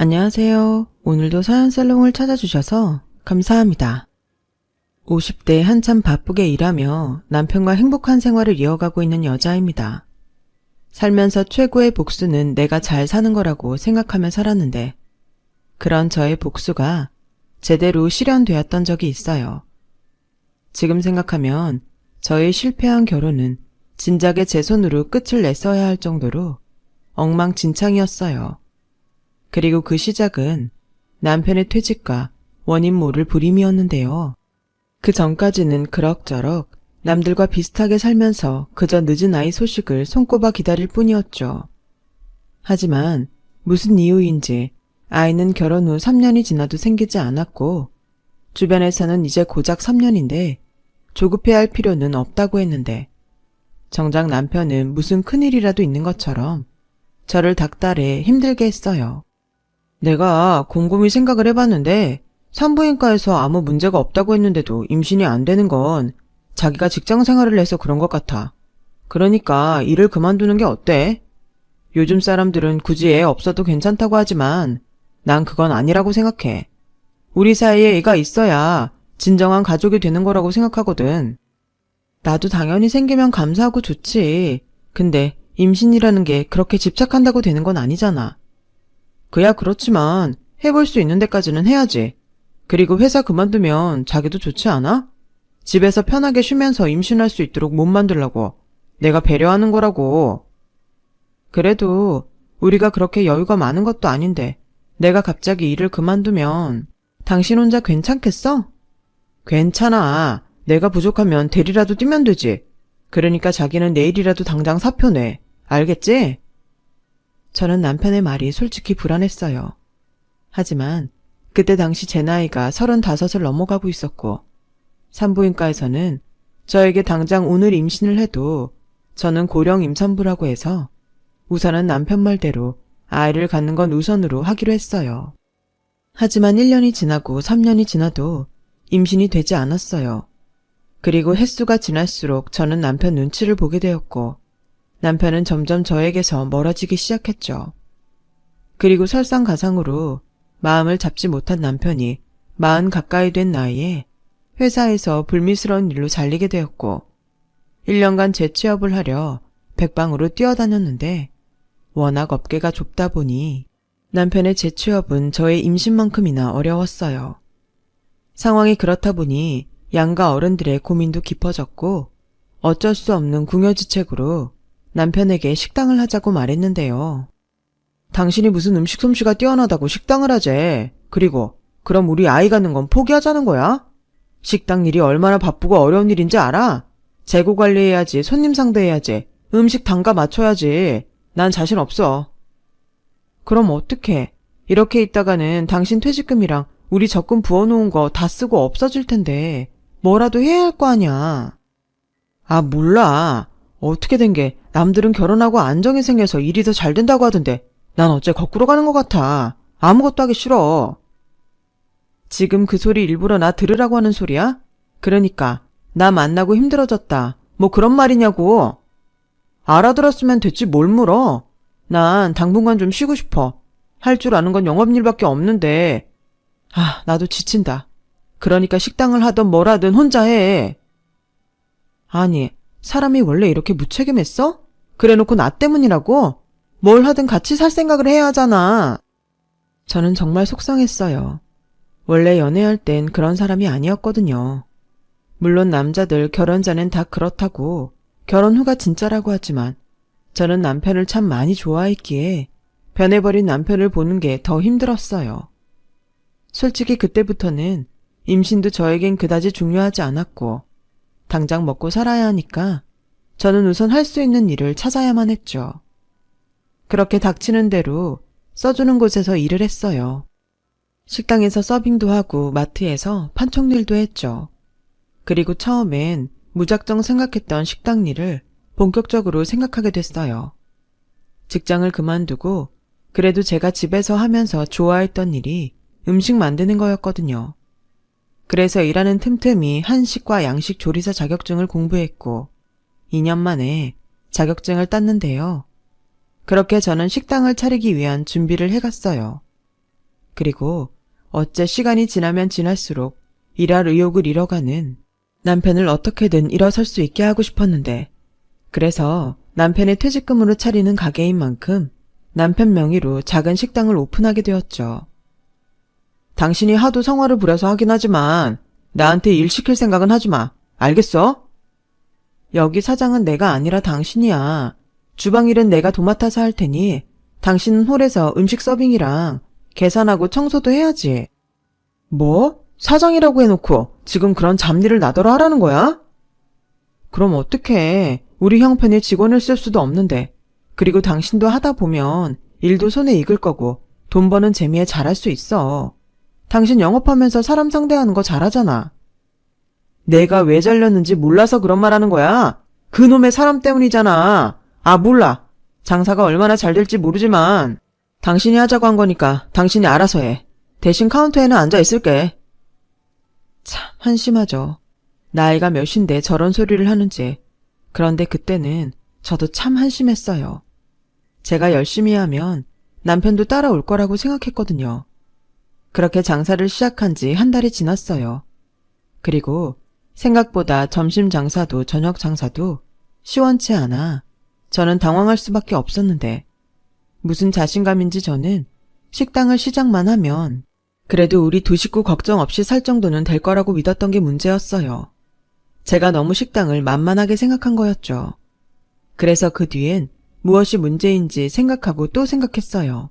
안녕하세요. 오늘도 사연살롱을 찾아주셔서 감사합니다. 50대 한참 바쁘게 일하며 남편과 행복한 생활을 이어가고 있는 여자입니다. 살면서 최고의 복수는 내가 잘 사는 거라고 생각하며 살았는데 그런 저의 복수가 제대로 실현되었던 적이 있어요. 지금 생각하면 저의 실패한 결혼은 진작에 제 손으로 끝을 냈어야 할 정도로 엉망진창이었어요. 그리고 그 시작은 남편의 퇴직과 원인 모를 불임이었는데요. 그 전까지는 그럭저럭 남들과 비슷하게 살면서 그저 늦은 아이 소식을 손꼽아 기다릴 뿐이었죠. 하지만 무슨 이유인지 아이는 결혼 후 3년이 지나도 생기지 않았고 주변에서는 이제 고작 3년인데 조급해야 할 필요는 없다고 했는데 정작 남편은 무슨 큰일이라도 있는 것처럼 저를 닥달해 힘들게 했어요. 내가 곰곰이 생각을 해봤는데 산부인과에서 아무 문제가 없다고 했는데도 임신이 안 되는 건 자기가 직장 생활을 해서 그런 것 같아. 그러니까 일을 그만두는 게 어때? 요즘 사람들은 굳이 애 없어도 괜찮다고 하지만 난 그건 아니라고 생각해. 우리 사이에 애가 있어야 진정한 가족이 되는 거라고 생각하거든. 나도 당연히 생기면 감사하고 좋지. 근데 임신이라는 게 그렇게 집착한다고 되는 건 아니잖아. 그야 그렇지만 해볼 수 있는 데까지는 해야지. 그리고 회사 그만두면 자기도 좋지 않아? 집에서 편하게 쉬면서 임신할 수 있도록 몸 만들라고. 내가 배려하는 거라고. 그래도 우리가 그렇게 여유가 많은 것도 아닌데 내가 갑자기 일을 그만두면 당신 혼자 괜찮겠어? 괜찮아. 내가 부족하면 대리라도 뛰면 되지. 그러니까 자기는 내일이라도 당장 사표 내. 알겠지? 저는 남편의 말이 솔직히 불안했어요. 하지만 그때 당시 제 나이가 35을 넘어가고 있었고 산부인과에서는 저에게 당장 오늘 임신을 해도 저는 고령 임산부라고 해서 우선은 남편 말대로 아이를 갖는 건 우선으로 하기로 했어요. 하지만 1년이 지나고 3년이 지나도 임신이 되지 않았어요. 그리고 횟수가 지날수록 저는 남편 눈치를 보게 되었고 남편은 점점 저에게서 멀어지기 시작했죠. 그리고 설상가상으로 마음을 잡지 못한 남편이 40 가까이 된 나이에 회사에서 불미스러운 일로 잘리게 되었고 1년간 재취업을 하려 백방으로 뛰어다녔는데 워낙 업계가 좁다 보니 남편의 재취업은 저의 임신만큼이나 어려웠어요. 상황이 그렇다 보니 양가 어른들의 고민도 깊어졌고 어쩔 수 없는 궁여지책으로 남편에게 식당을 하자고 말했는데요. 당신이 무슨 음식 솜씨가 뛰어나다고 식당을 하재. 그리고 그럼 우리 아이 갖는 건 포기하자는 거야? 식당 일이 얼마나 바쁘고 어려운 일인지 알아? 재고 관리해야지, 손님 상대해야지, 음식 단가 맞춰야지. 난 자신 없어. 그럼 어떡해. 이렇게 있다가는 당신 퇴직금이랑 우리 적금 부어놓은 거 다 쓰고 없어질 텐데 뭐라도 해야 할 거 아냐. 아, 몰라. 어떻게 된 게 남들은 결혼하고 안정이 생겨서 일이 더 잘 된다고 하던데 난 어째 거꾸로 가는 것 같아. 아무것도 하기 싫어. 지금 그 소리 일부러 나 들으라고 하는 소리야? 그러니까 나 만나고 힘들어졌다. 뭐 그런 말이냐고. 알아들었으면 됐지 뭘 물어. 난 당분간 좀 쉬고 싶어. 할 줄 아는 건 영업일밖에 없는데. 아, 나도 지친다. 그러니까 식당을 하든 뭘 하든 혼자 해. 아니, 사람이 원래 이렇게 무책임했어? 그래놓고 나 때문이라고? 뭘 하든 같이 살 생각을 해야 하잖아. 저는 정말 속상했어요. 원래 연애할 땐 그런 사람이 아니었거든요. 물론 남자들 결혼 전엔 다 그렇다고 결혼 후가 진짜라고 하지만 저는 남편을 참 많이 좋아했기에 변해버린 남편을 보는 게 더 힘들었어요. 솔직히 그때부터는 임신도 저에겐 그다지 중요하지 않았고 당장 먹고 살아야 하니까 저는 우선 할 수 있는 일을 찾아야만 했죠. 그렇게 닥치는 대로 써주는 곳에서 일을 했어요. 식당에서 서빙도 하고 마트에서 판촉일도 했죠. 그리고 처음엔 무작정 생각했던 식당 일을 본격적으로 생각하게 됐어요. 직장을 그만두고 그래도 제가 집에서 하면서 좋아했던 일이 음식 만드는 거였거든요. 그래서 일하는 틈틈이 한식과 양식 조리사 자격증을 공부했고 2년 만에 자격증을 땄는데요. 그렇게 저는 식당을 차리기 위한 준비를 해갔어요. 그리고 어째 시간이 지나면 지날수록 일할 의욕을 잃어가는 남편을 어떻게든 일어설 수 있게 하고 싶었는데, 그래서 남편의 퇴직금으로 차리는 가게인 만큼 남편 명의로 작은 식당을 오픈하게 되었죠. 당신이 하도 성화를 부려서 하긴 하지만 나한테 일 시킬 생각은 하지 마. 알겠어? 여기 사장은 내가 아니라 당신이야. 주방 일은 내가 도맡아서 할 테니 당신은 홀에서 음식 서빙이랑 계산하고 청소도 해야지. 뭐? 사장이라고 해놓고 지금 그런 잡일을 나더러 하라는 거야? 그럼 어떡해. 우리 형편에 직원을 쓸 수도 없는데. 그리고 당신도 하다 보면 일도 손에 익을 거고 돈 버는 재미에 잘할 수 있어. 당신 영업하면서 사람 상대하는 거 잘하잖아. 내가 왜 잘렸는지 몰라서 그런 말 하는 거야? 그놈의 사람 때문이잖아. 아, 몰라. 장사가 얼마나 잘 될지 모르지만 당신이 하자고 한 거니까 당신이 알아서 해. 대신 카운터에는 앉아 있을게. 참 한심하죠. 나이가 몇인데 저런 소리를 하는지. 그런데 그때는 저도 참 한심했어요. 제가 열심히 하면 남편도 따라올 거라고 생각했거든요. 그렇게 장사를 시작한 지 한 달이 지났어요. 그리고 생각보다 점심 장사도 저녁 장사도 시원치 않아 저는 당황할 수밖에 없었는데, 무슨 자신감인지 저는 식당을 시작만 하면 그래도 우리 두 식구 걱정 없이 살 정도는 될 거라고 믿었던 게 문제였어요. 제가 너무 식당을 만만하게 생각한 거였죠. 그래서 그 뒤엔 무엇이 문제인지 생각하고 또 생각했어요.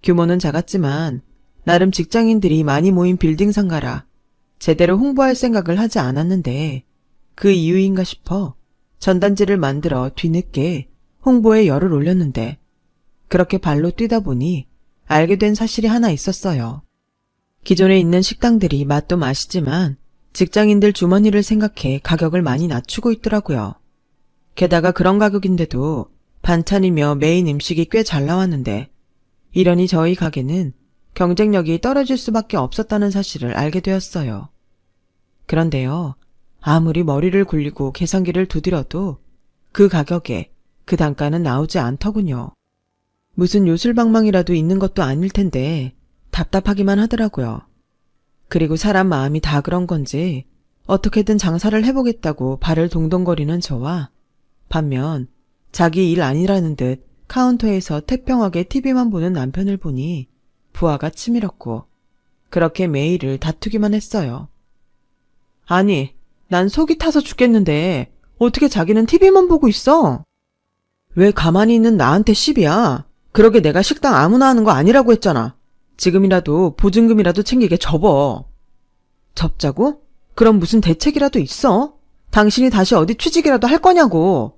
규모는 작았지만 나름 직장인들이 많이 모인 빌딩 상가라 제대로 홍보할 생각을 하지 않았는데, 그 이유인가 싶어 전단지를 만들어 뒤늦게 홍보에 열을 올렸는데, 그렇게 발로 뛰다 보니 알게 된 사실이 하나 있었어요. 기존에 있는 식당들이 맛도 맛이지만 직장인들 주머니를 생각해 가격을 많이 낮추고 있더라고요. 게다가 그런 가격인데도 반찬이며 메인 음식이 꽤 잘 나왔는데, 이러니 저희 가게는 경쟁력이 떨어질 수밖에 없었다는 사실을 알게 되었어요. 그런데요, 아무리 머리를 굴리고 계산기를 두드려도 그 가격에 그 단가는 나오지 않더군요. 무슨 요술방망이라도 있는 것도 아닐 텐데 답답하기만 하더라고요. 그리고 사람 마음이 다 그런 건지 어떻게든 장사를 해보겠다고 발을 동동거리는 저와, 반면 자기 일 아니라는 듯 카운터에서 태평하게 TV만 보는 남편을 보니 부하가 치밀었고, 그렇게 매일을 다투기만 했어요. 아니, 난 속이 타서 죽겠는데 어떻게 자기는 TV만 보고 있어? 왜 가만히 있는 나한테 시비야? 그러게 내가 식당 아무나 하는 거 아니라고 했잖아. 지금이라도 보증금이라도 챙기게 접어. 접자고? 그럼 무슨 대책이라도 있어? 당신이 다시 어디 취직이라도 할 거냐고.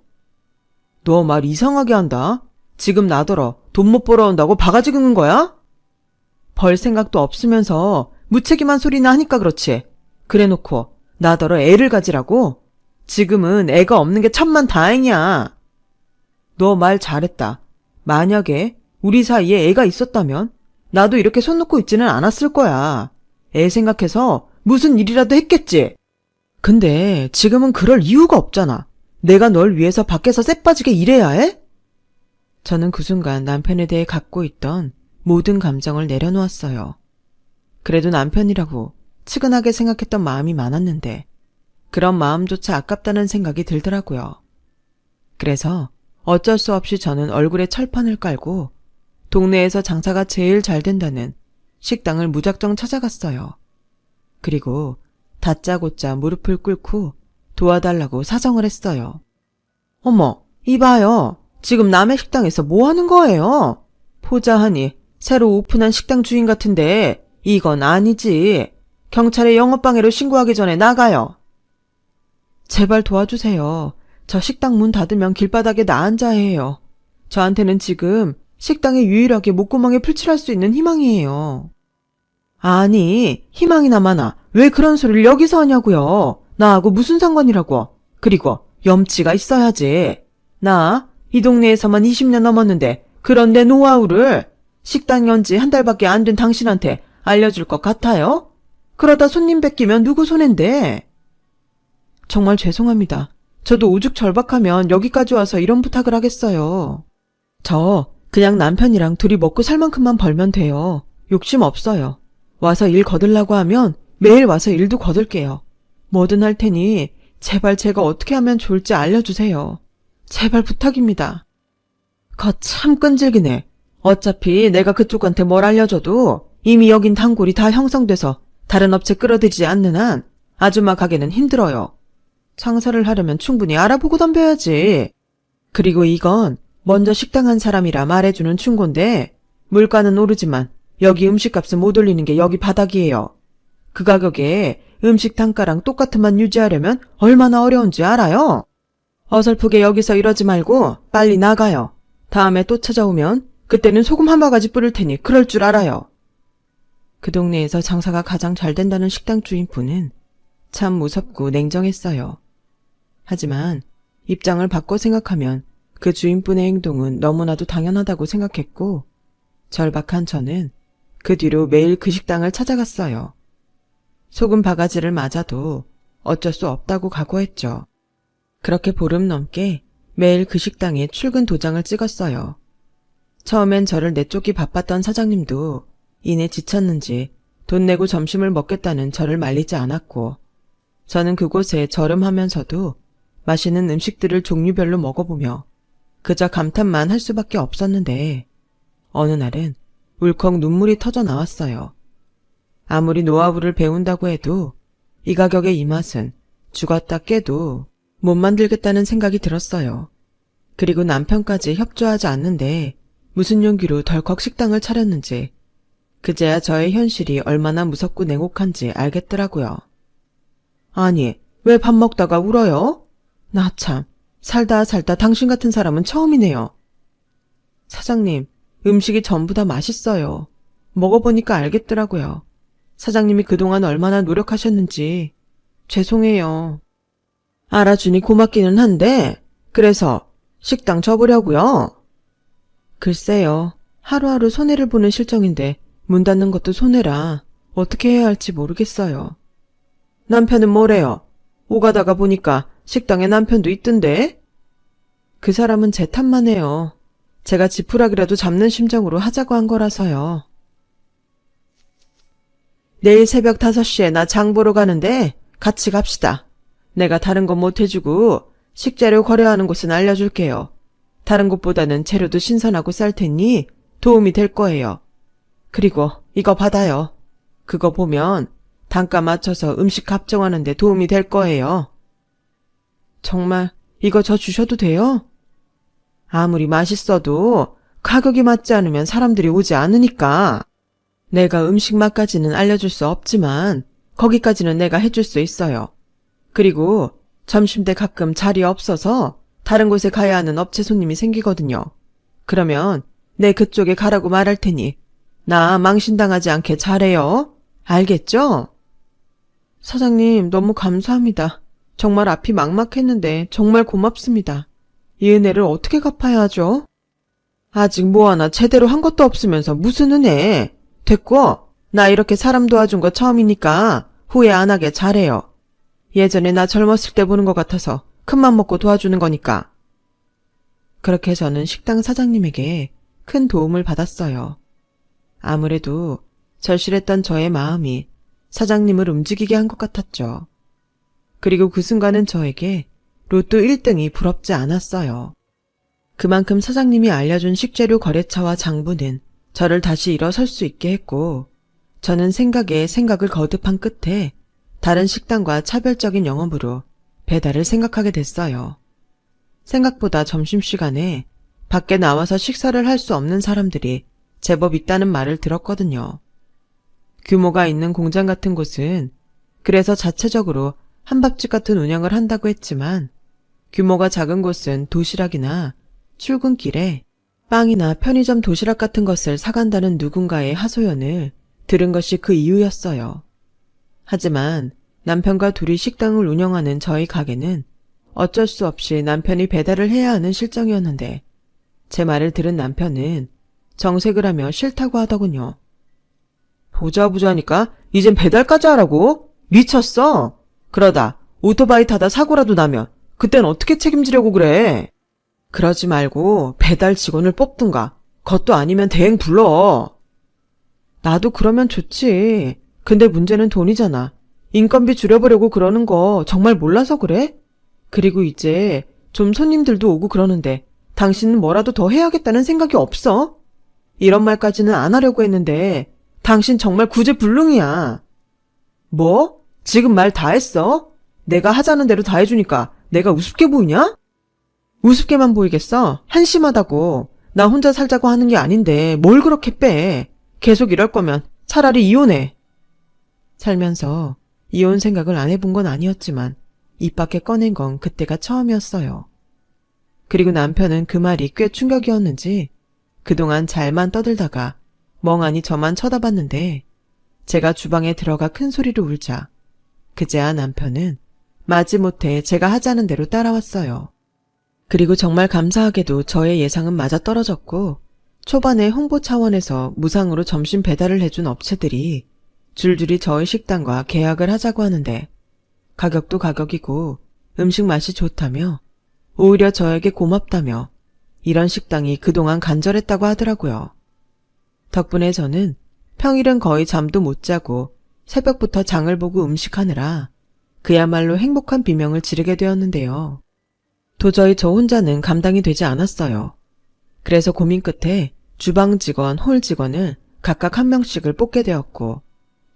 너 말 이상하게 한다. 지금 나더러 돈 못 벌어온다고 바가지 긁는 거야? 벌 생각도 없으면서 무책임한 소리나 하니까 그렇지. 그래놓고 나더러 애를 가지라고? 지금은 애가 없는 게 천만 다행이야. 너 말 잘했다. 만약에 우리 사이에 애가 있었다면 나도 이렇게 손 놓고 있지는 않았을 거야. 애 생각해서 무슨 일이라도 했겠지. 근데 지금은 그럴 이유가 없잖아. 내가 널 위해서 밖에서 쎄 빠지게 일해야 해? 저는 그 순간 남편에 대해 갖고 있던 모든 감정을 내려놓았어요. 그래도 남편이라고 측은하게 생각했던 마음이 많았는데 그런 마음조차 아깝다는 생각이 들더라고요. 그래서 어쩔 수 없이 저는 얼굴에 철판을 깔고 동네에서 장사가 제일 잘 된다는 식당을 무작정 찾아갔어요. 그리고 다짜고짜 무릎을 꿇고 도와달라고 사정을 했어요. 어머, 이봐요. 지금 남의 식당에서 뭐 하는 거예요? 포자하니 새로 오픈한 식당 주인 같은데 이건 아니지. 경찰에 영업방해로 신고하기 전에 나가요. 제발 도와주세요. 저 식당 문 닫으면 길바닥에 나 앉아야 해요. 저한테는 지금 식당에 유일하게 목구멍에 풀칠할 수 있는 희망이에요. 아니, 희망이나 마나 왜 그런 소리를 여기서 하냐고요. 나하고 무슨 상관이라고. 그리고 염치가 있어야지. 나 이 동네에서만 20년 넘었는데 그런 내 노하우를 식당 연지 한 달밖에 안 된 당신한테 알려줄 것 같아요? 그러다 손님 뺏기면 누구 손해인데. 정말 죄송합니다. 저도 오죽 절박하면 여기까지 와서 이런 부탁을 하겠어요. 저 그냥 남편이랑 둘이 먹고 살 만큼만 벌면 돼요. 욕심 없어요. 와서 일 거들라고 하면 매일 와서 일도 거들게요. 뭐든 할 테니 제발 제가 어떻게 하면 좋을지 알려주세요. 제발 부탁입니다. 참 끈질기네. 어차피 내가 그쪽한테 뭘 알려줘도 이미 여긴 단골이 다 형성돼서 다른 업체 끌어들이지 않는 한 아줌마 가게는 힘들어요. 장사를 하려면 충분히 알아보고 덤벼야지. 그리고 이건 먼저 식당 한 사람이라 말해주는 충고인데 물가는 오르지만 여기 음식값은 못 올리는 게 여기 바닥이에요. 그 가격에 음식 단가랑 똑같은 맛 유지하려면 얼마나 어려운지 알아요? 어설프게 여기서 이러지 말고 빨리 나가요. 다음에 또 찾아오면 그때는 소금 한 바가지 뿌릴 테니 그럴 줄 알아요. 그 동네에서 장사가 가장 잘 된다는 식당 주인분은 참 무섭고 냉정했어요. 하지만 입장을 바꿔 생각하면 그 주인분의 행동은 너무나도 당연하다고 생각했고 절박한 저는 그 뒤로 매일 그 식당을 찾아갔어요. 소금 바가지를 맞아도 어쩔 수 없다고 각오했죠. 그렇게 보름 넘게 매일 그 식당에 출근 도장을 찍었어요. 처음엔 저를 내쫓기 바빴던 사장님도 이내 지쳤는지 돈 내고 점심을 먹겠다는 저를 말리지 않았고 저는 그곳에 저렴하면서도 맛있는 음식들을 종류별로 먹어보며 그저 감탄만 할 수밖에 없었는데 어느 날은 울컥 눈물이 터져 나왔어요. 아무리 노하우를 배운다고 해도 이 가격의 이 맛은 죽었다 깨도 못 만들겠다는 생각이 들었어요. 그리고 남편까지 협조하지 않는데 무슨 용기로 덜컥 식당을 차렸는지 그제야 저의 현실이 얼마나 무섭고 냉혹한지 알겠더라고요. 아니, 왜 밥 먹다가 울어요? 나 참, 살다 당신 같은 사람은 처음이네요. 사장님, 음식이 전부 다 맛있어요. 먹어보니까 알겠더라고요. 사장님이 그동안 얼마나 노력하셨는지. 죄송해요. 알아주니 고맙기는 한데, 그래서 식당 접으려고요? 글쎄요, 하루하루 손해를 보는 실정인데 문 닫는 것도 손해라 어떻게 해야 할지 모르겠어요. 남편은 뭐래요? 오가다가 보니까 식당에 남편도 있던데? 그 사람은 제 탓만 해요. 제가 지푸라기라도 잡는 심정으로 하자고 한 거라서요. 내일 새벽 5시에 나 장 보러 가는데 같이 갑시다. 내가 다른 건 못 해주고 식재료 거래하는 곳은 알려줄게요. 다른 곳보다는 재료도 신선하고 쌀 테니 도움이 될 거예요. 그리고 이거 받아요. 그거 보면 단가 맞춰서 음식 합정하는 데 도움이 될 거예요. 정말 이거 저 주셔도 돼요? 아무리 맛있어도 가격이 맞지 않으면 사람들이 오지 않으니까. 내가 음식 맛까지는 알려줄 수 없지만 거기까지는 내가 해줄 수 있어요. 그리고 점심때 가끔 자리 없어서 다른 곳에 가야 하는 업체 손님이 생기거든요. 그러면 내 그쪽에 가라고 말할 테니 나 망신당하지 않게 잘해요. 알겠죠? 사장님 너무 감사합니다. 정말 앞이 막막했는데 정말 고맙습니다. 이 은혜를 어떻게 갚아야 하죠? 아직 뭐 하나 제대로 한 것도 없으면서 무슨 은혜. 됐고 나 이렇게 사람 도와준 거 처음이니까 후회 안 하게 잘해요. 예전에 나 젊었을 때 보는 것 같아서 큰맘 먹고 도와주는 거니까. 그렇게 저는 식당 사장님에게 큰 도움을 받았어요. 아무래도 절실했던 저의 마음이 사장님을 움직이게 한 것 같았죠. 그리고 그 순간은 저에게 로또 1등이 부럽지 않았어요. 그만큼 사장님이 알려준 식재료 거래처와 장부는 저를 다시 일어설 수 있게 했고 저는 생각에 생각을 거듭한 끝에 다른 식당과 차별적인 영업으로 배달을 생각하게 됐어요. 생각보다 점심시간에 밖에 나와서 식사를 할 수 없는 사람들이 제법 있다는 말을 들었거든요. 규모가 있는 공장 같은 곳은 그래서 자체적으로 한밥집 같은 운영을 한다고 했지만 규모가 작은 곳은 도시락이나 출근길에 빵이나 편의점 도시락 같은 것을 사간다는 누군가의 하소연을 들은 것이 그 이유였어요. 하지만 남편과 둘이 식당을 운영하는 저희 가게는 어쩔 수 없이 남편이 배달을 해야 하는 실정이었는데 제 말을 들은 남편은 정색을 하며 싫다고 하더군요. 보자보자니까 이젠 배달까지 하라고? 미쳤어? 그러다 오토바이 타다 사고라도 나면 그땐 어떻게 책임지려고 그래? 그러지 말고 배달 직원을 뽑든가 그것도 아니면 대행 불러. 나도 그러면 좋지. 근데 문제는 돈이잖아. 인건비 줄여보려고 그러는 거 정말 몰라서 그래? 그리고 이제 좀 손님들도 오고 그러는데 당신은 뭐라도 더 해야겠다는 생각이 없어? 이런 말까지는 안 하려고 했는데 당신 정말 구제불능이야. 뭐? 지금 말 다 했어? 내가 하자는 대로 다 해주니까 내가 우습게 보이냐? 우습게만 보이겠어? 한심하다고. 나 혼자 살자고 하는 게 아닌데 뭘 그렇게 빼. 계속 이럴 거면 차라리 이혼해. 살면서 이혼 생각을 안 해본 건 아니었지만 입 밖에 꺼낸 건 그때가 처음이었어요. 그리고 남편은 그 말이 꽤 충격이었는지 그동안 잘만 떠들다가 멍하니 저만 쳐다봤는데 제가 주방에 들어가 큰 소리로 울자 그제야 남편은 마지못해 제가 하자는 대로 따라왔어요. 그리고 정말 감사하게도 저의 예상은 맞아떨어졌고 초반에 홍보 차원에서 무상으로 점심 배달을 해준 업체들이 줄줄이 저희 식당과 계약을 하자고 하는데 가격도 가격이고 음식 맛이 좋다며 오히려 저에게 고맙다며 이런 식당이 그동안 간절했다고 하더라고요. 덕분에 저는 평일은 거의 잠도 못 자고 새벽부터 장을 보고 음식하느라 그야말로 행복한 비명을 지르게 되었는데요. 도저히 저 혼자는 감당이 되지 않았어요. 그래서 고민 끝에 주방 직원, 홀 직원을 각각 한 명씩을 뽑게 되었고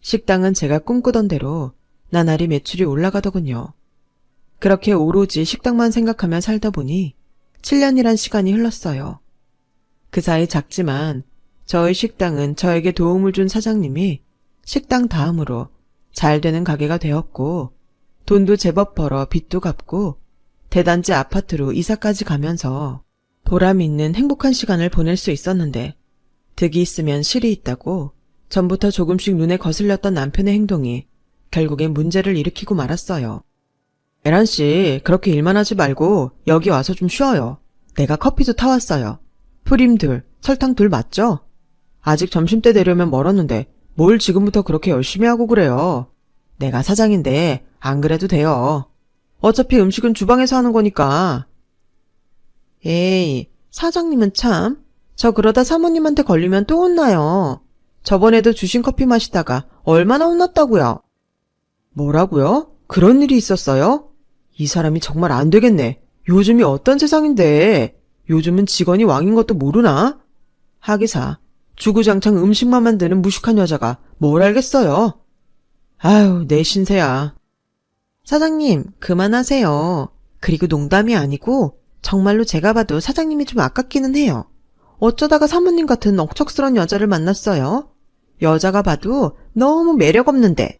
식당은 제가 꿈꾸던 대로 나날이 매출이 올라가더군요. 그렇게 오로지 식당만 생각하며 살다 보니 7년이란 시간이 흘렀어요. 그 사이 작지만 저희 식당은 저에게 도움을 준 사장님이 식당 다음으로 잘 되는 가게가 되었고 돈도 제법 벌어 빚도 갚고 대단지 아파트로 이사까지 가면서 보람 있는 행복한 시간을 보낼 수 있었는데 득이 있으면 실이 있다고 전부터 조금씩 눈에 거슬렸던 남편의 행동이 결국엔 문제를 일으키고 말았어요. 에란씨, 그렇게 일만 하지 말고 여기 와서 좀 쉬어요. 내가 커피도 타왔어요. 프림 둘, 설탕 둘 맞죠? 아직 점심때 되려면 멀었는데 뭘 지금부터 그렇게 열심히 하고 그래요. 내가 사장인데 안 그래도 돼요. 어차피 음식은 주방에서 하는 거니까. 에이, 사장님은 참. 저 그러다 사모님한테 걸리면 또 혼나요. 저번에도 주신 커피 마시다가 얼마나 혼났다고요. 뭐라고요? 그런 일이 있었어요? 이 사람이 정말 안 되겠네. 요즘이 어떤 세상인데. 요즘은 직원이 왕인 것도 모르나? 하기사, 주구장창 음식만 만드는 무식한 여자가 뭘 알겠어요. 아유, 내 신세야. 사장님, 그만하세요. 그리고 농담이 아니고 정말로 제가 봐도 사장님이 좀 아깝기는 해요. 어쩌다가 사모님 같은 억척스런 여자를 만났어요? 여자가 봐도 너무 매력 없는데.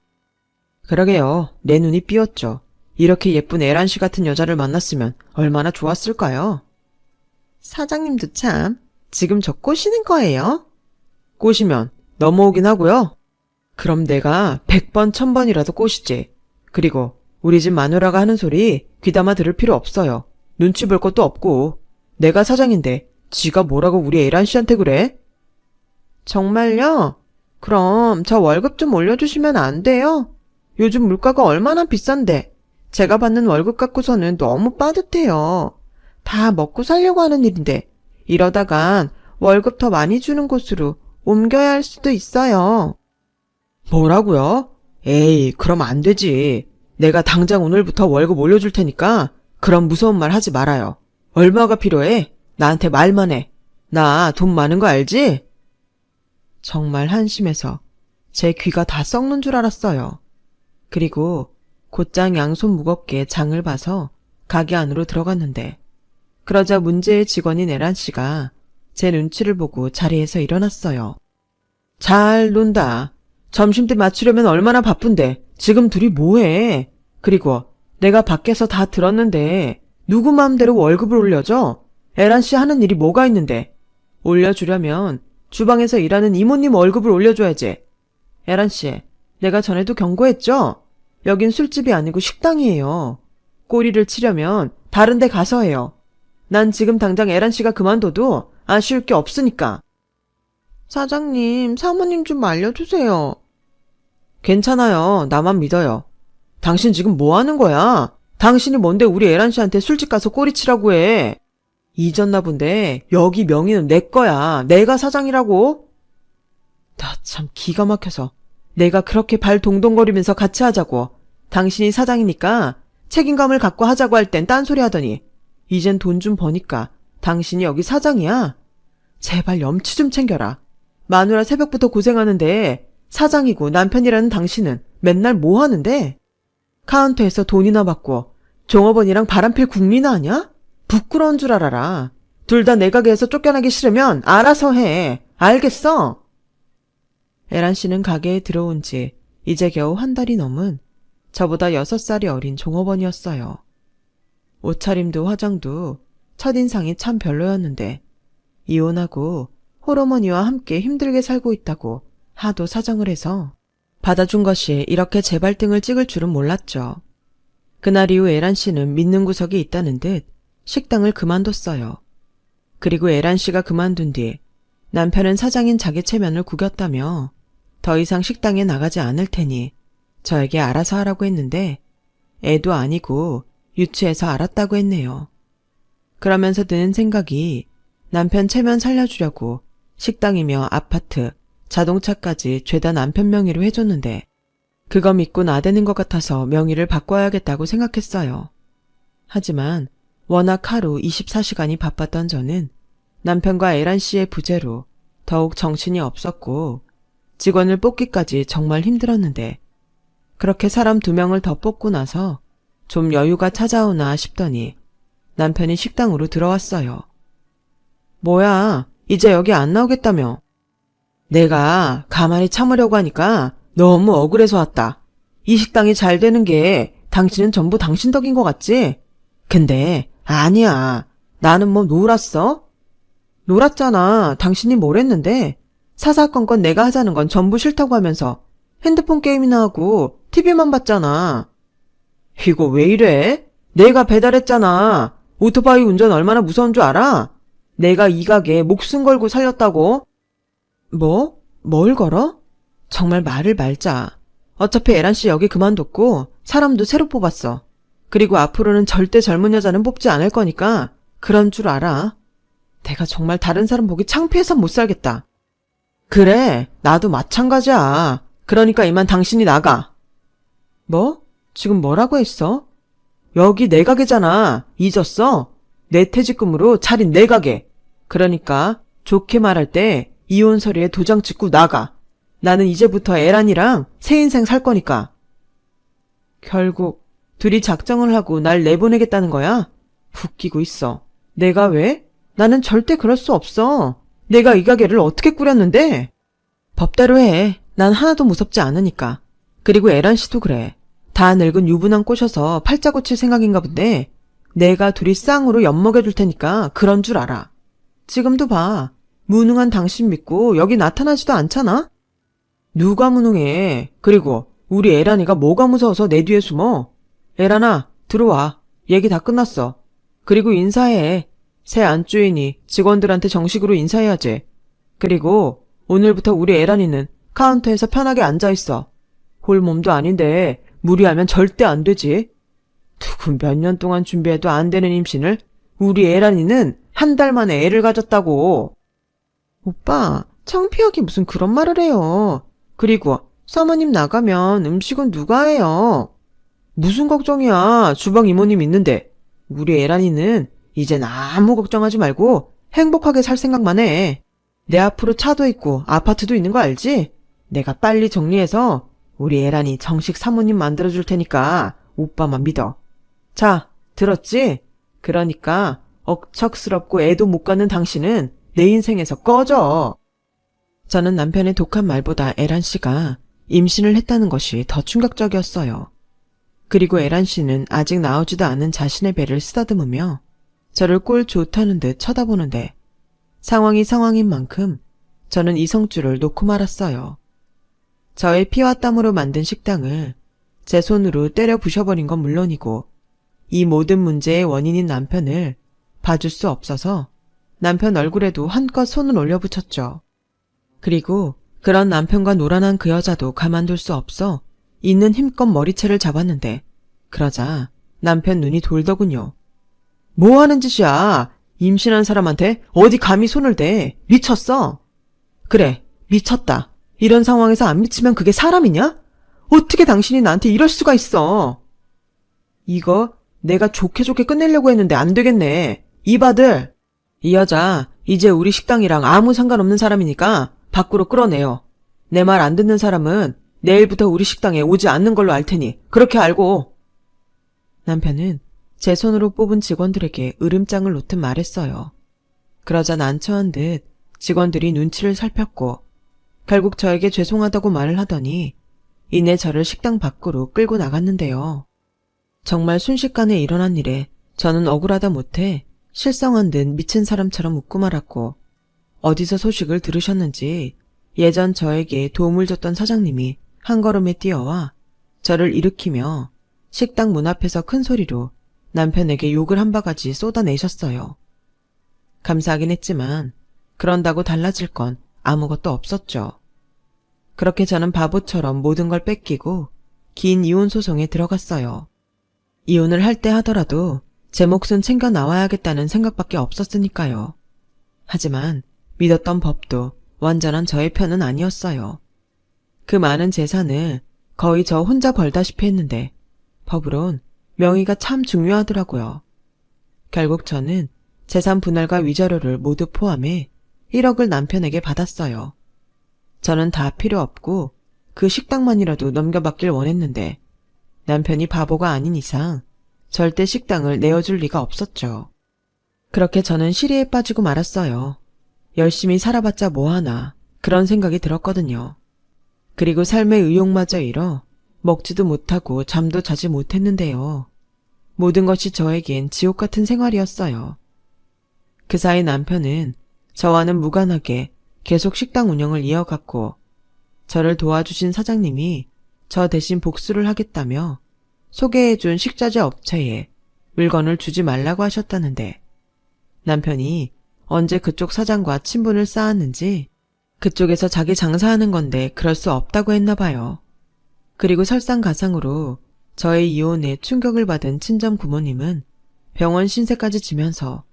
그러게요. 내 눈이 삐었죠. 이렇게 예쁜 에란 씨 같은 여자를 만났으면 얼마나 좋았을까요? 사장님도 참, 지금 저 꼬시는 거예요? 꼬시면 넘어오긴 하고요. 그럼 내가 100번 1000번이라도 꼬시지. 그리고 우리 집 마누라가 하는 소리 귀담아 들을 필요 없어요. 눈치 볼 것도 없고. 내가 사장인데 지가 뭐라고 우리 에란 씨한테 그래? 정말요? 그럼 저 월급 좀 올려주시면 안 돼요? 요즘 물가가 얼마나 비싼데 제가 받는 월급 갖고서는 너무 빠듯해요. 다 먹고 살려고 하는 일인데 이러다간 월급 더 많이 주는 곳으로 옮겨야 할 수도 있어요. 뭐라고요? 에이, 그럼 안 되지. 내가 당장 오늘부터 월급 올려줄 테니까 그런 무서운 말 하지 말아요. 얼마가 필요해? 나한테 말만 해. 나 돈 많은 거 알지? 정말 한심해서 제 귀가 다 썩는 줄 알았어요. 그리고 곧장 양손 무겁게 장을 봐서 가게 안으로 들어갔는데 그러자 문제의 직원인 에란 씨가 제 눈치를 보고 자리에서 일어났어요. 잘 논다. 점심때 맞추려면 얼마나 바쁜데 지금 둘이 뭐해? 그리고 내가 밖에서 다 들었는데 누구 마음대로 월급을 올려줘? 에란 씨 하는 일이 뭐가 있는데? 올려주려면 주방에서 일하는 이모님 월급을 올려줘야지. 에란 씨, 내가 전에도 경고했죠? 여긴 술집이 아니고 식당이에요. 꼬리를 치려면 다른 데 가서 해요. 난 지금 당장 에란 씨가 그만둬도 아쉬울 게 없으니까. 사장님, 사모님 좀 알려주세요. 괜찮아요. 나만 믿어요. 당신 지금 뭐 하는 거야? 당신이 뭔데 우리 에란 씨한테 술집 가서 꼬리 치라고 해. 잊었나 본데 여기 명의는 내 거야. 내가 사장이라고. 나 참 기가 막혀서. 내가 그렇게 발 동동거리면서 같이 하자고. 당신이 사장이니까 책임감을 갖고 하자고 할 땐 딴소리 하더니 이젠 돈 좀 버니까 당신이 여기 사장이야? 제발 염치 좀 챙겨라. 마누라 새벽부터 고생하는데 사장이고 남편이라는 당신은 맨날 뭐 하는데? 카운터에서 돈이나 받고 종업원이랑 바람필 국민아 아냐? 부끄러운 줄 알아라. 둘 다 내 가게에서 쫓겨나기 싫으면 알아서 해. 알겠어? 에란 씨는 가게에 들어온 지 이제 겨우 한 달이 넘은 저보다 6살이 어린 종업원이었어요. 옷차림도 화장도 첫인상이 참 별로였는데 이혼하고 홀어머니와 함께 힘들게 살고 있다고 하도 사정을 해서 받아준 것이 이렇게 제 발등을 찍을 줄은 몰랐죠. 그날 이후 에란 씨는 믿는 구석이 있다는 듯 식당을 그만뒀어요. 그리고 에란 씨가 그만둔 뒤 남편은 사장인 자기 체면을 구겼다며 더 이상 식당에 나가지 않을 테니 저에게 알아서 하라고 했는데 애도 아니고 유치해서 알았다고 했네요. 그러면서 드는 생각이 남편 체면 살려주려고 식당이며 아파트, 자동차까지 죄다 남편 명의로 해줬는데 그거 믿고 나대는 것 같아서 명의를 바꿔야겠다고 생각했어요. 하지만 워낙 하루 24시간이 바빴던 저는 남편과 에란 씨의 부재로 더욱 정신이 없었고 직원을 뽑기까지 정말 힘들었는데 그렇게 사람 2명을 더 뽑고 나서 좀 여유가 찾아오나 싶더니 남편이 식당으로 들어왔어요. 뭐야, 이제 여기 안 나오겠다며. 내가 가만히 참으려고 하니까 너무 억울해서 왔다. 이 식당이 잘 되는 게 당신은 전부 당신 덕인 것 같지? 근데 아니야. 나는 뭐 놀았어? 놀았잖아. 당신이 뭘 했는데? 사사건건 내가 하자는 건 전부 싫다고 하면서 핸드폰 게임이나 하고 TV만 봤잖아. 이거 왜 이래? 내가 배달했잖아. 오토바이 운전 얼마나 무서운 줄 알아? 내가 이 가게 목숨 걸고 살렸다고. 뭐? 뭘 걸어? 정말 말을 말자. 어차피 에란 씨 여기 그만뒀고 사람도 새로 뽑았어. 그리고 앞으로는 절대 젊은 여자는 뽑지 않을 거니까 그런 줄 알아. 내가 정말 다른 사람 보기 창피해서 못 살겠다. 그래, 나도 마찬가지야. 그러니까 이만 당신이 나가. 뭐? 지금 뭐라고 했어? 여기 내 가게잖아. 잊었어? 내 퇴직금으로 차린 내 가게. 그러니까 좋게 말할 때 이혼 서류에 도장 찍고 나가. 나는 이제부터 에란이랑 새 인생 살 거니까. 결국 둘이 작정을 하고 날 내보내겠다는 거야? 웃기고 있어. 내가 왜? 나는 절대 그럴 수 없어. 내가 이 가게를 어떻게 꾸렸는데? 법대로 해. 난 하나도 무섭지 않으니까. 그리고 에란 씨도 그래. 다 늙은 유부남 꼬셔서 팔자 고칠 생각인가 본데 내가 둘이 쌍으로 엿먹여줄 테니까 그런 줄 알아. 지금도 봐. 무능한 당신 믿고 여기 나타나지도 않잖아? 누가 무능해. 그리고 우리 에란이가 뭐가 무서워서 내 뒤에 숨어. 에란아, 들어와. 얘기 다 끝났어. 그리고 인사해. 새 안주인이 직원들한테 정식으로 인사해야지. 그리고 오늘부터 우리 에란이는 카운터에서 편하게 앉아있어. 홀몸도 아닌데 무리하면 절대 안 되지. 누구 몇 년 동안 준비해도 안 되는 임신을 우리 에란이는 한 달 만에 애를 가졌다고. 오빠, 창피하게 무슨 그런 말을 해요. 그리고 사모님 나가면 음식은 누가 해요? 무슨 걱정이야. 주방 이모님 있는데. 우리 에란이는 이젠 아무 걱정하지 말고 행복하게 살 생각만 해. 내 앞으로 차도 있고 아파트도 있는 거 알지? 내가 빨리 정리해서 우리 에란이 정식 사모님 만들어줄 테니까 오빠만 믿어. 자, 들었지? 그러니까 억척스럽고 애도 못 갖는 당신은 내 인생에서 꺼져. 저는 남편의 독한 말보다 에란 씨가 임신을 했다는 것이 더 충격적이었어요. 그리고 에란 씨는 아직 나오지도 않은 자신의 배를 쓰다듬으며 저를 꼴 좋다는 듯 쳐다보는데 상황이 상황인 만큼 저는 이성줄을 놓고 말았어요. 저의 피와 땀으로 만든 식당을 제 손으로 때려 부셔버린 건 물론이고 이 모든 문제의 원인인 남편을 봐줄 수 없어서 남편 얼굴에도 한껏 손을 올려붙였죠. 그리고 그런 남편과 노란한 그 여자도 가만둘 수 없어 있는 힘껏 머리채를 잡았는데 그러자 남편 눈이 돌더군요. 뭐 하는 짓이야. 임신한 사람한테 어디 감히 손을 대. 미쳤어. 그래, 미쳤다. 이런 상황에서 안 미치면 그게 사람이냐? 어떻게 당신이 나한테 이럴 수가 있어? 이거 내가 좋게 끝내려고 했는데 안 되겠네. 이봐들. 이 여자 이제 우리 식당이랑 아무 상관없는 사람이니까 밖으로 끌어내요. 내 말 안 듣는 사람은 내일부터 우리 식당에 오지 않는 걸로 알 테니 그렇게 알고. 남편은 제 손으로 뽑은 직원들에게 으름장을 놓듯 말했어요. 그러자 난처한 듯 직원들이 눈치를 살폈고 결국 저에게 죄송하다고 말을 하더니 이내 저를 식당 밖으로 끌고 나갔는데요. 정말 순식간에 일어난 일에 저는 억울하다 못해 실성한 듯 미친 사람처럼 웃고 말았고 어디서 소식을 들으셨는지 예전 저에게 도움을 줬던 사장님이 한 걸음에 뛰어와 저를 일으키며 식당 문 앞에서 큰 소리로 남편에게 욕을 한 바가지 쏟아내셨어요. 감사하긴 했지만 그런다고 달라질 건 아무것도 없었죠. 그렇게 저는 바보처럼 모든 걸 뺏기고 긴 이혼 소송에 들어갔어요. 이혼을 할 때 하더라도 제 몫은 챙겨 나와야겠다는 생각밖에 없었으니까요. 하지만 믿었던 법도 완전한 저의 편은 아니었어요. 그 많은 재산을 거의 저 혼자 벌다시피 했는데 법으론 명의가 참 중요하더라고요. 결국 저는 재산 분할과 위자료를 모두 포함해 1억을 남편에게 받았어요. 저는 다 필요 없고 그 식당만이라도 넘겨받길 원했는데 남편이 바보가 아닌 이상 절대 식당을 내어줄 리가 없었죠. 그렇게 저는 시리에 빠지고 말았어요. 열심히 살아봤자 뭐하나 그런 생각이 들었거든요. 그리고 삶의 의욕마저 잃어 먹지도 못하고 잠도 자지 못했는데요. 모든 것이 저에겐 지옥 같은 생활이었어요. 그 사이 남편은 저와는 무관하게 계속 식당 운영을 이어갔고 저를 도와주신 사장님이 저 대신 복수를 하겠다며 소개해준 식자재 업체에 물건을 주지 말라고 하셨다는데 남편이 언제 그쪽 사장과 친분을 쌓았는지 그쪽에서 자기 장사하는 건데 그럴 수 없다고 했나 봐요. 그리고 설상가상으로 저의 이혼에 충격을 받은 친정 부모님은 병원 신세까지 지면서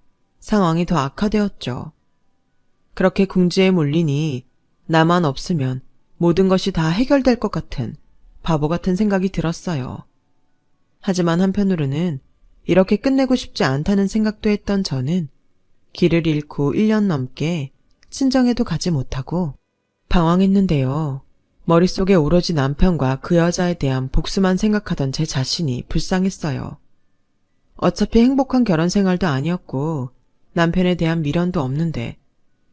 상황이 더 악화되었죠. 그렇게 궁지에 몰리니 나만 없으면 모든 것이 다 해결될 것 같은 바보 같은 생각이 들었어요. 하지만 한편으로는 이렇게 끝내고 싶지 않다는 생각도 했던 저는 길을 잃고 1년 넘게 친정에도 가지 못하고 방황했는데요. 머릿속에 오로지 남편과 그 여자에 대한 복수만 생각하던 제 자신이 불쌍했어요. 어차피 행복한 결혼 생활도 아니었고 남편에 대한 미련도 없는데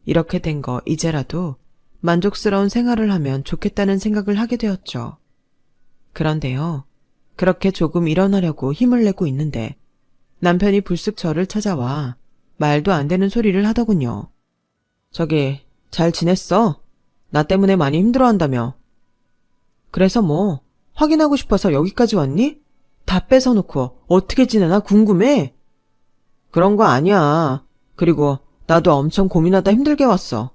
이렇게 된 거 이제라도 만족스러운 생활을 하면 좋겠다는 생각을 하게 되었죠. 그런데요. 그렇게 조금 일어나려고 힘을 내고 있는데 남편이 불쑥 저를 찾아와 말도 안 되는 소리를 하더군요. 저기 잘 지냈어? 나 때문에 많이 힘들어한다며. 그래서 뭐 확인하고 싶어서 여기까지 왔니? 다 뺏어놓고 어떻게 지내나 궁금해. 그런 거 아니야. 그리고 나도 엄청 고민하다 힘들게 왔어.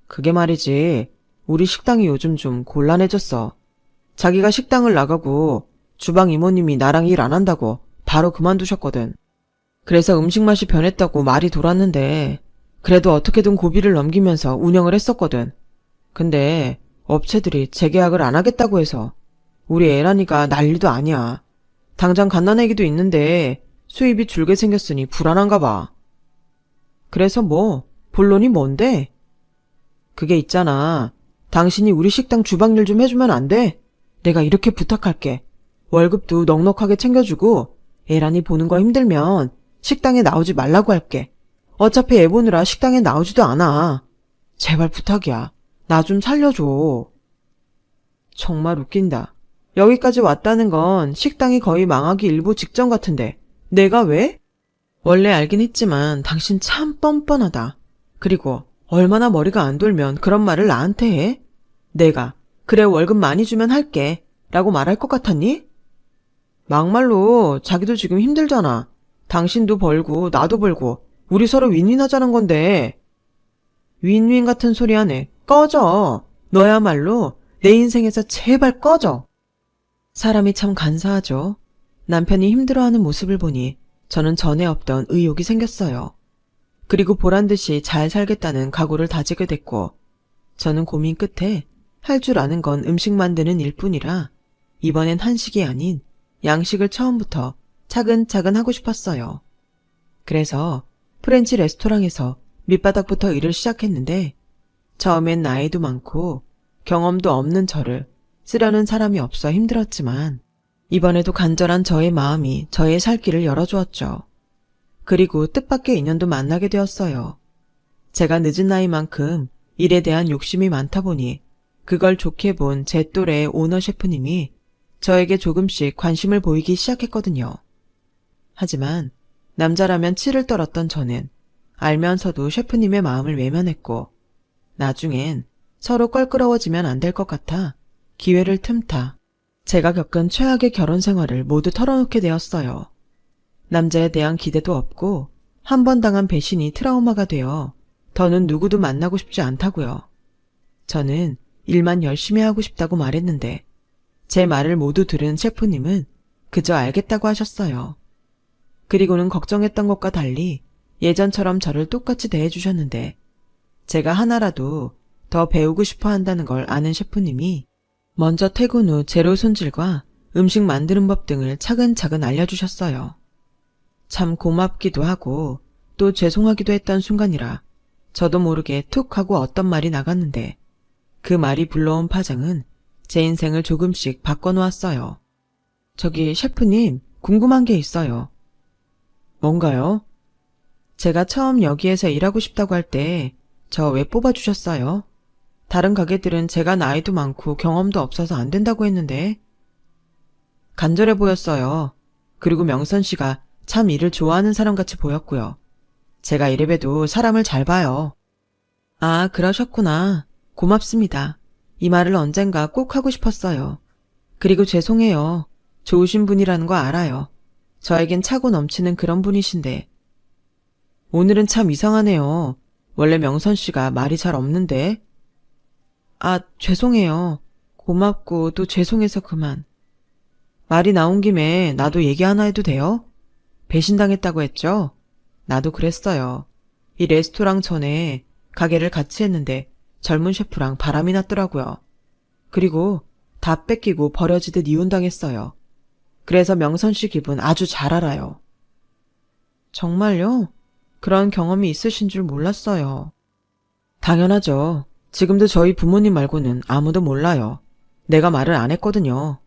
그게 말이지 우리 식당이 요즘 좀 곤란해졌어. 자기가 식당을 나가고 주방 이모님이 나랑 일 안 한다고 바로 그만두셨거든. 그래서 음식 맛이 변했다고 말이 돌았는데 그래도 어떻게든 고비를 넘기면서 운영을 했었거든. 근데 업체들이 재계약을 안 하겠다고 해서 우리 애란이가 난리도 아니야. 당장 갓난아기도 있는데 수입이 줄게 생겼으니 불안한가 봐. 그래서 뭐 본론이 뭔데? 그게 있잖아. 당신이 우리 식당 주방일 좀 해주면 안 돼? 내가 이렇게 부탁할게. 월급도 넉넉하게 챙겨주고 애란이 보는 거 힘들면 식당에 나오지 말라고 할게. 어차피 애 보느라 식당에 나오지도 않아. 제발 부탁이야. 나 좀 살려줘. 정말 웃긴다. 여기까지 왔다는 건 식당이 거의 망하기 일보 직전 같은데 내가 왜? 원래 알긴 했지만 당신 참 뻔뻔하다. 그리고 얼마나 머리가 안 돌면 그런 말을 나한테 해? 내가 그래 월급 많이 주면 할게 라고 말할 것 같았니? 막말로 자기도 지금 힘들잖아. 당신도 벌고 나도 벌고 우리 서로 윈윈하자는 건데. 윈윈 같은 소리 하네. 꺼져. 너야말로 내 인생에서 제발 꺼져. 사람이 참 간사하죠. 남편이 힘들어하는 모습을 보니 저는 전에 없던 의욕이 생겼어요. 그리고 보란듯이 잘 살겠다는 각오를 다지게 됐고 저는 고민 끝에 할 줄 아는 건 음식 만드는 일뿐이라 이번엔 한식이 아닌 양식을 처음부터 차근차근 하고 싶었어요. 그래서 프렌치 레스토랑에서 밑바닥부터 일을 시작했는데 처음엔 나이도 많고 경험도 없는 저를 쓰려는 사람이 없어 힘들었지만 이번에도 간절한 저의 마음이 저의 살 길을 열어주었죠. 그리고 뜻밖의 인연도 만나게 되었어요. 제가 늦은 나이만큼 일에 대한 욕심이 많다 보니 그걸 좋게 본 제 또래의 오너 셰프님이 저에게 조금씩 관심을 보이기 시작했거든요. 하지만 남자라면 치를 떨었던 저는 알면서도 셰프님의 마음을 외면했고 나중엔 서로 껄끄러워지면 안 될 것 같아 기회를 틈타 제가 겪은 최악의 결혼 생활을 모두 털어놓게 되었어요. 남자에 대한 기대도 없고 한 번 당한 배신이 트라우마가 되어 더는 누구도 만나고 싶지 않다고요. 저는 일만 열심히 하고 싶다고 말했는데 제 말을 모두 들은 셰프님은 그저 알겠다고 하셨어요. 그리고는 걱정했던 것과 달리 예전처럼 저를 똑같이 대해주셨는데 제가 하나라도 더 배우고 싶어 한다는 걸 아는 셰프님이 먼저 퇴근 후 재료 손질과 음식 만드는 법 등을 차근차근 알려주셨어요. 참 고맙기도 하고 또 죄송하기도 했던 순간이라 저도 모르게 툭 하고 어떤 말이 나갔는데 그 말이 불러온 파장은 제 인생을 조금씩 바꿔놓았어요. 저기 셰프님, 궁금한 게 있어요. 뭔가요? 제가 처음 여기에서 일하고 싶다고 할 때 저 왜 뽑아주셨어요? 다른 가게들은 제가 나이도 많고 경험도 없어서 안 된다고 했는데. 간절해 보였어요. 그리고 명선 씨가 참 일을 좋아하는 사람같이 보였고요. 제가 이래봬도 사람을 잘 봐요. 아, 그러셨구나. 고맙습니다. 이 말을 언젠가 꼭 하고 싶었어요. 그리고 죄송해요. 좋으신 분이라는 거 알아요. 저에겐 차고 넘치는 그런 분이신데. 오늘은 참 이상하네요. 원래 명선 씨가 말이 잘 없는데. 아, 죄송해요. 고맙고 또 죄송해서 그만. 말이 나온 김에 나도 얘기 하나 해도 돼요? 배신당했다고 했죠? 나도 그랬어요. 이 레스토랑 전에 가게를 같이 했는데 젊은 셰프랑 바람이 났더라고요. 그리고 다 뺏기고 버려지듯 이혼당했어요. 그래서 명선 씨 기분 아주 잘 알아요. 정말요? 그런 경험이 있으신 줄 몰랐어요. 당연하죠. 지금도 저희 부모님 말고는 아무도 몰라요. 내가 말을 안 했거든요.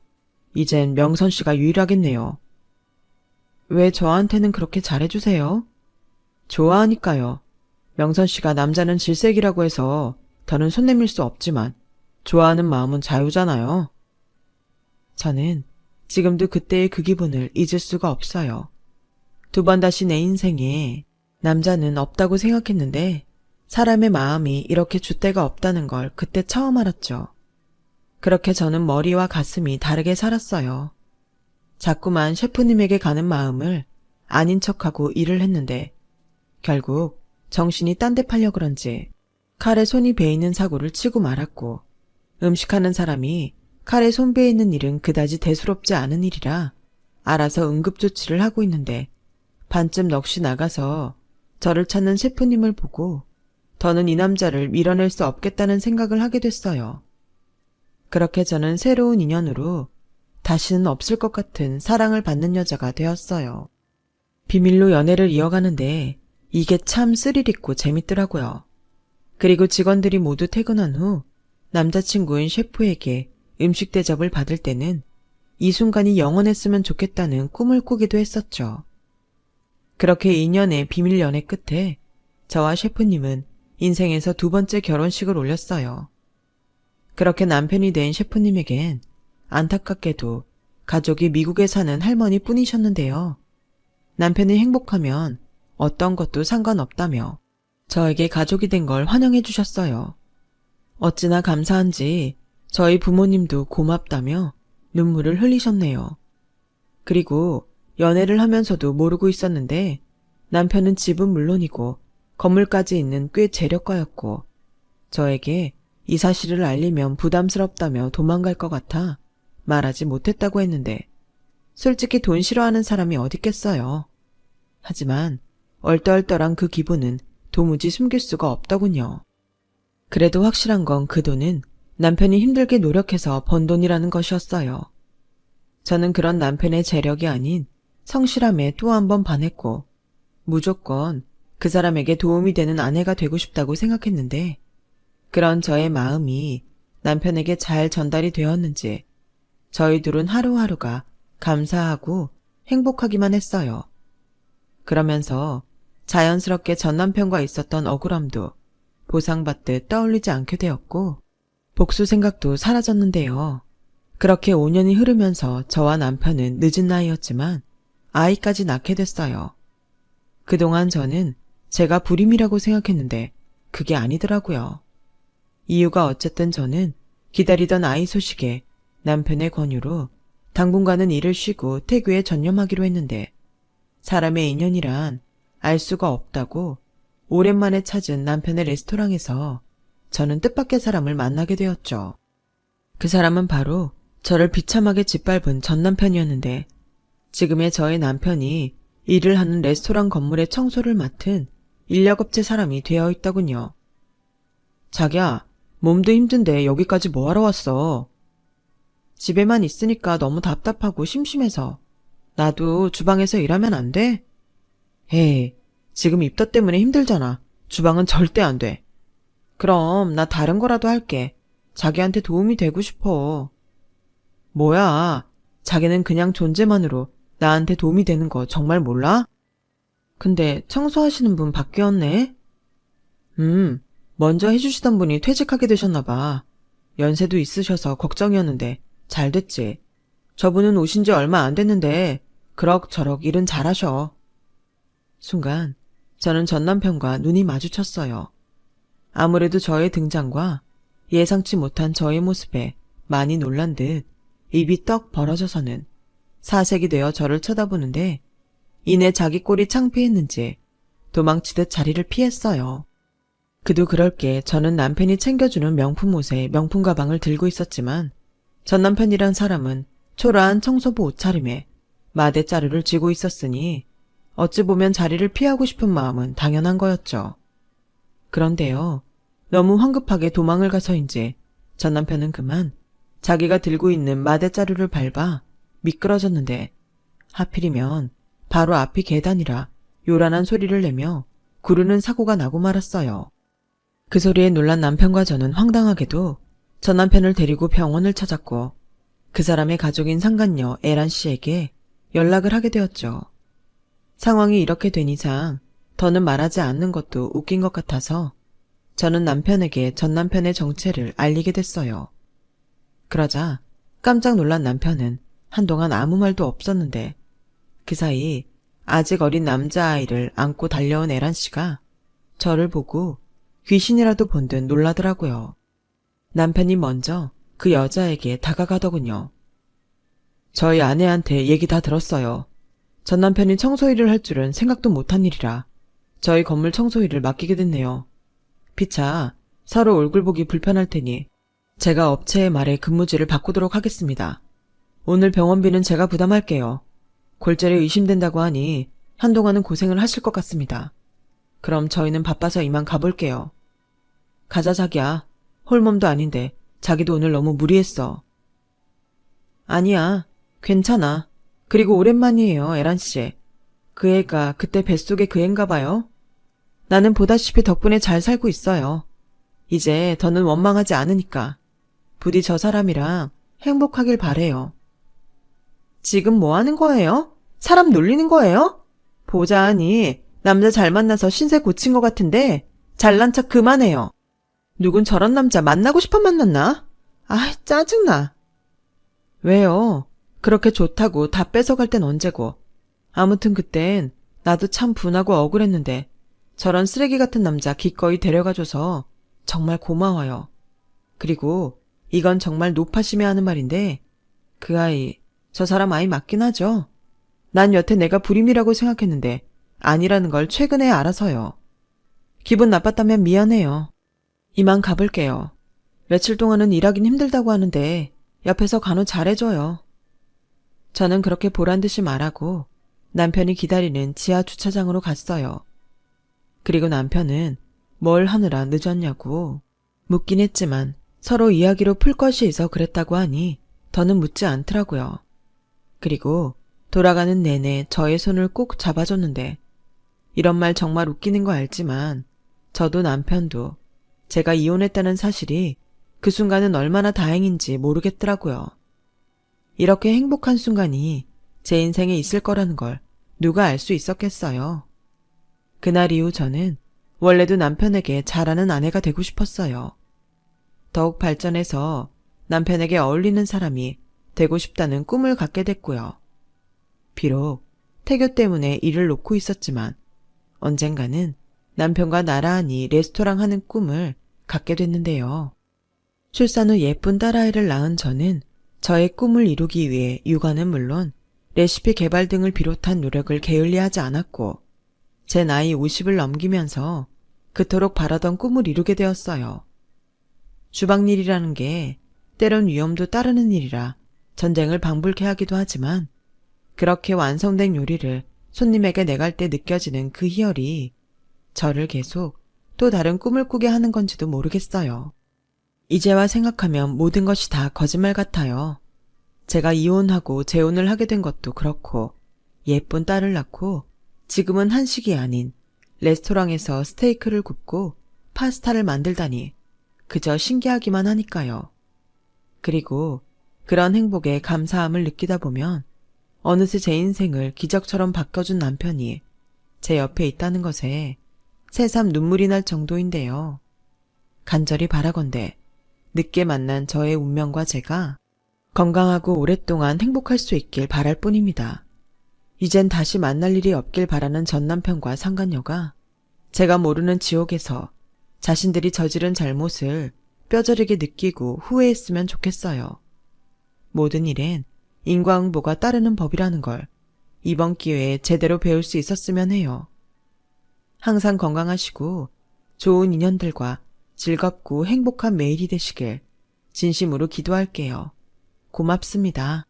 이젠 명선 씨가 유일하겠네요. 왜 저한테는 그렇게 잘해주세요? 좋아하니까요. 명선 씨가 남자는 질색이라고 해서 더는 손 내밀 수 없지만 좋아하는 마음은 자유잖아요. 저는 지금도 그때의 그 기분을 잊을 수가 없어요. 두 번 다시 내 인생에 남자는 없다고 생각했는데 사람의 마음이 이렇게 줏대가 없다는 걸 그때 처음 알았죠. 그렇게 저는 머리와 가슴이 다르게 살았어요. 자꾸만 셰프님에게 가는 마음을 아닌 척하고 일을 했는데 결국 정신이 딴 데 팔려 그런지 칼에 손이 베이는 사고를 치고 말았고 음식하는 사람이 칼에 손 베이는 일은 그다지 대수롭지 않은 일이라 알아서 응급조치를 하고 있는데 반쯤 넋이 나가서 저를 찾는 셰프님을 보고 더는 이 남자를 밀어낼 수 없겠다는 생각을 하게 됐어요. 그렇게 저는 새로운 인연으로 다시는 없을 것 같은 사랑을 받는 여자가 되었어요. 비밀로 연애를 이어가는데 이게 참 스릴 있고 재밌더라고요. 그리고 직원들이 모두 퇴근한 후 남자친구인 셰프에게 음식 대접을 받을 때는 이 순간이 영원했으면 좋겠다는 꿈을 꾸기도 했었죠. 그렇게 2년의 비밀 연애 끝에 저와 셰프님은 인생에서 두 번째 결혼식을 올렸어요. 그렇게 남편이 된 셰프님에겐 안타깝게도 가족이 미국에 사는 할머니 뿐이셨는데요. 남편이 행복하면 어떤 것도 상관없다며 저에게 가족이 된 걸 환영해 주셨어요. 어찌나 감사한지 저희 부모님도 고맙다며 눈물을 흘리셨네요. 그리고 연애를 하면서도 모르고 있었는데 남편은 집은 물론이고 건물까지 있는 꽤 재력가였고 저에게 이 사실을 알리면 부담스럽다며 도망갈 것 같아 말하지 못했다고 했는데 솔직히 돈 싫어하는 사람이 어딨겠어요. 하지만 얼떨떨한 그 기분은 도무지 숨길 수가 없더군요. 그래도 확실한 건 그 돈은 남편이 힘들게 노력해서 번 돈이라는 것이었어요. 저는 그런 남편의 재력이 아닌 성실함에 또 한 번 반했고 무조건 그 사람에게 도움이 되는 아내가 되고 싶다고 생각했는데 그런 저의 마음이 남편에게 잘 전달이 되었는지 저희 둘은 하루하루가 감사하고 행복하기만 했어요. 그러면서 자연스럽게 전 남편과 있었던 억울함도 보상받듯 떠올리지 않게 되었고 복수 생각도 사라졌는데요. 그렇게 5년이 흐르면서 저와 남편은 늦은 나이였지만 아이까지 낳게 됐어요. 그동안 저는 제가 불임이라고 생각했는데 그게 아니더라고요. 이유가 어쨌든 저는 기다리던 아이 소식에 남편의 권유로 당분간은 일을 쉬고 태교에 전념하기로 했는데 사람의 인연이란 알 수가 없다고 오랜만에 찾은 남편의 레스토랑에서 저는 뜻밖의 사람을 만나게 되었죠. 그 사람은 바로 저를 비참하게 짓밟은 전 남편이었는데 지금의 저의 남편이 일을 하는 레스토랑 건물의 청소를 맡은 인력업체 사람이 되어 있더군요. 자기야, 몸도 힘든데 여기까지 뭐하러 왔어? 집에만 있으니까 너무 답답하고 심심해서. 나도 주방에서 일하면 안 돼? 에이, 지금 입덧 때문에 힘들잖아. 주방은 절대 안 돼. 그럼 나 다른 거라도 할게. 자기한테 도움이 되고 싶어. 뭐야, 자기는 그냥 존재만으로 나한테 도움이 되는 거 정말 몰라? 근데 청소하시는 분 바뀌었네? 먼저 해주시던 분이 퇴직하게 되셨나 봐. 연세도 있으셔서 걱정이었는데 잘 됐지. 저분은 오신 지 얼마 안 됐는데 그럭저럭 일은 잘하셔. 순간 저는 전 남편과 눈이 마주쳤어요. 아무래도 저의 등장과 예상치 못한 저의 모습에 많이 놀란 듯 입이 떡 벌어져서는 사색이 되어 저를 쳐다보는데 이내 자기 꼴이 창피했는지 도망치듯 자리를 피했어요. 그도 그럴 게 저는 남편이 챙겨주는 명품 옷에 명품 가방을 들고 있었지만 전 남편이란 사람은 초라한 청소부 옷차림에 마대자루를 쥐고 있었으니 어찌 보면 자리를 피하고 싶은 마음은 당연한 거였죠. 그런데요, 너무 황급하게 도망을 가서인지 전 남편은 그만 자기가 들고 있는 마대자루를 밟아 미끄러졌는데 하필이면 바로 앞이 계단이라 요란한 소리를 내며 구르는 사고가 나고 말았어요. 그 소리에 놀란 남편과 저는 황당하게도 전 남편을 데리고 병원을 찾았고 그 사람의 가족인 상간녀 에란 씨에게 연락을 하게 되었죠. 상황이 이렇게 된 이상 더는 말하지 않는 것도 웃긴 것 같아서 저는 남편에게 전 남편의 정체를 알리게 됐어요. 그러자 깜짝 놀란 남편은 한동안 아무 말도 없었는데 그 사이 아직 어린 남자아이를 안고 달려온 에란 씨가 저를 보고 귀신이라도 본 듯 놀라더라고요. 남편이 먼저 그 여자에게 다가가더군요. 저희 아내한테 얘기 다 들었어요. 전 남편이 청소일을 할 줄은 생각도 못한 일이라 저희 건물 청소일을 맡기게 됐네요. 피차 서로 얼굴 보기 불편할 테니 제가 업체의 말에 근무지를 바꾸도록 하겠습니다. 오늘 병원비는 제가 부담할게요. 골절에 의심된다고 하니 한동안은 고생을 하실 것 같습니다. 그럼 저희는 바빠서 이만 가볼게요. 가자 자기야. 홀몸도 아닌데 자기도 오늘 너무 무리했어. 아니야. 괜찮아. 그리고 오랜만이에요, 에란씨. 그 애가 그때 뱃속에 그 애인가 봐요. 나는 보다시피 덕분에 잘 살고 있어요. 이제 더는 원망하지 않으니까. 부디 저 사람이랑 행복하길 바래요. 지금 뭐 하는 거예요? 사람 놀리는 거예요? 보자하니 남자 잘 만나서 신세 고친 것 같은데 잘난 척 그만해요. 누군 저런 남자 만나고 싶어 만났나? 아, 짜증나. 왜요? 그렇게 좋다고 다 뺏어갈 땐 언제고. 아무튼 그땐 나도 참 분하고 억울했는데 저런 쓰레기 같은 남자 기꺼이 데려가줘서 정말 고마워요. 그리고 이건 정말 노파심에 하는 말인데 그 아이, 저 사람 아이 맞긴 하죠. 난 여태 내가 불임이라고 생각했는데 아니라는 걸 최근에 알아서요. 기분 나빴다면 미안해요. 이만 가볼게요. 며칠 동안은 일하긴 힘들다고 하는데 옆에서 간호 잘해줘요. 저는 그렇게 보란듯이 말하고 남편이 기다리는 지하 주차장으로 갔어요. 그리고 남편은 뭘 하느라 늦었냐고 묻긴 했지만 서로 이야기로 풀 것이 있어 그랬다고 하니 더는 묻지 않더라고요. 그리고 돌아가는 내내 저의 손을 꼭 잡아줬는데 이런 말 정말 웃기는 거 알지만 저도 남편도 제가 이혼했다는 사실이 그 순간은 얼마나 다행인지 모르겠더라고요. 이렇게 행복한 순간이 제 인생에 있을 거라는 걸 누가 알 수 있었겠어요. 그날 이후 저는 원래도 남편에게 잘하는 아내가 되고 싶었어요. 더욱 발전해서 남편에게 어울리는 사람이 되고 싶다는 꿈을 갖게 됐고요. 비록 태교 때문에 일을 놓고 있었지만 언젠가는 남편과 나란히 레스토랑 하는 꿈을 갖게 됐는데요. 출산 후 예쁜 딸아이를 낳은 저는 저의 꿈을 이루기 위해 육아는 물론 레시피 개발 등을 비롯한 노력을 게을리하지 않았고 제 나이 50을 넘기면서 그토록 바라던 꿈을 이루게 되었어요. 주방일이라는 게 때론 위험도 따르는 일이라 전쟁을 방불케 하기도 하지만 그렇게 완성된 요리를 손님에게 내갈 때 느껴지는 그 희열이 저를 계속 또 다른 꿈을 꾸게 하는 건지도 모르겠어요. 이제와 생각하면 모든 것이 다 거짓말 같아요. 제가 이혼하고 재혼을 하게 된 것도 그렇고 예쁜 딸을 낳고 지금은 한식이 아닌 레스토랑에서 스테이크를 굽고 파스타를 만들다니 그저 신기하기만 하니까요. 그리고 그런 행복에 감사함을 느끼다 보면 어느새 제 인생을 기적처럼 바꿔준 남편이 제 옆에 있다는 것에 새삼 눈물이 날 정도인데요. 간절히 바라건대 늦게 만난 저의 운명과 제가 건강하고 오랫동안 행복할 수 있길 바랄 뿐입니다. 이젠 다시 만날 일이 없길 바라는 전 남편과 상간녀가 제가 모르는 지옥에서 자신들이 저지른 잘못을 뼈저리게 느끼고 후회했으면 좋겠어요. 모든 일엔 인과응보가 따르는 법이라는 걸 이번 기회에 제대로 배울 수 있었으면 해요. 항상 건강하시고 좋은 인연들과 즐겁고 행복한 매일이 되시길 진심으로 기도할게요. 고맙습니다.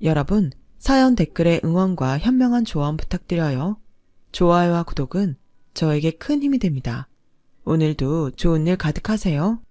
여러분, 사연 댓글에 응원과 현명한 조언 부탁드려요. 좋아요와 구독은 저에게 큰 힘이 됩니다. 오늘도 좋은 일 가득하세요.